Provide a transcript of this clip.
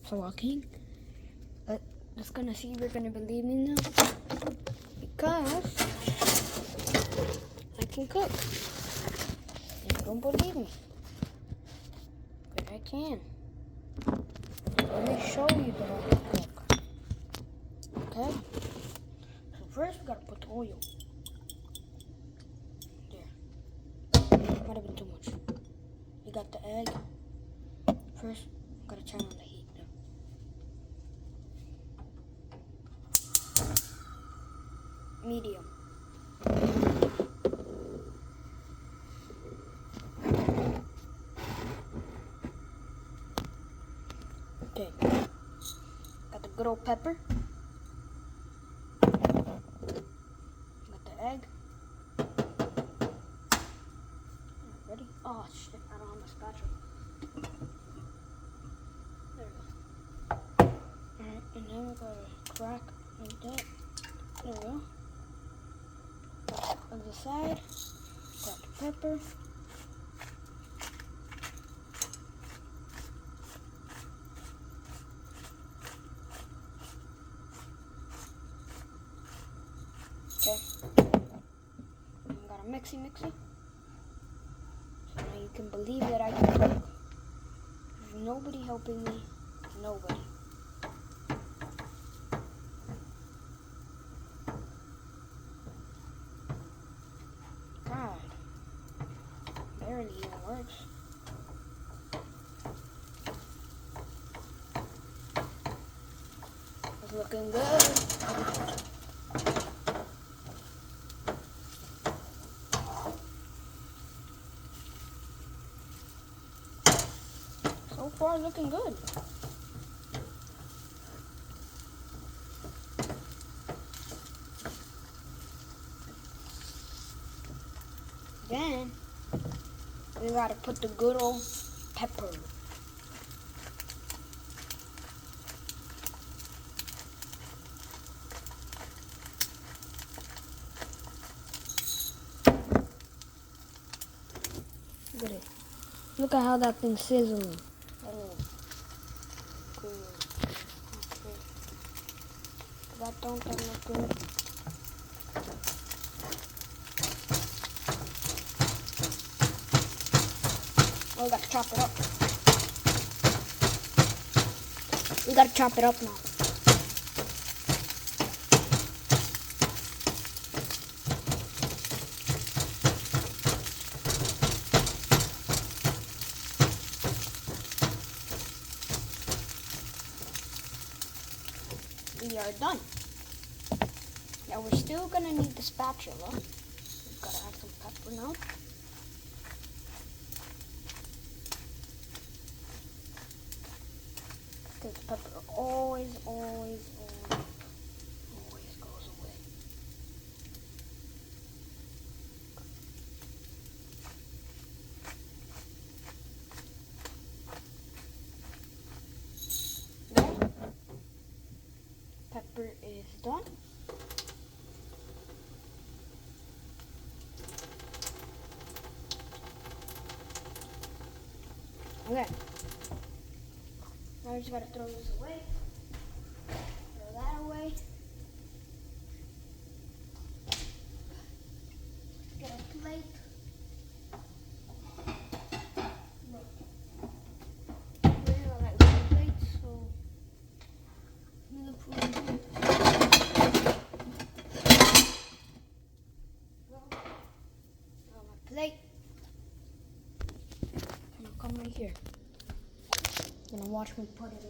So walking. Just gonna see if you're gonna believe me now. Because I can cook. And you don't believe me. But I can. Let me show you that I can cook. Okay? So first we gotta put the oil. There. Might have been too much. You got the egg. First, gotta turn on the heat though. Medium. Okay. Got the good old pepper. Got the egg. Ready? Oh shit, I don't have my spatula. There we go. Alright, and then we gotta crack like that. There we go. On the side, got the pepper. Okay. And we got a mixy. So now you can believe that I can cook. There's nobody helping me. Nobody. God. Barely even works. It's looking good. So far, looking good. Then we gotta put the good old pepper. Look at it. Look at how that thing's sizzling. Oh, good. Okay. That don't look good. Oh, we gotta chop it up. We gotta chop it up now. We are done. Now we're still gonna need the spatula. We've gotta add some pepper now. Because the pepper always goes away. There. Pepper is done. Okay. Now we just gotta throw this away. Throw that away. Get a plate. Look. We have like little plates, so the food. Got my plate. I'm gonna come right here. Gonna watch me put it in.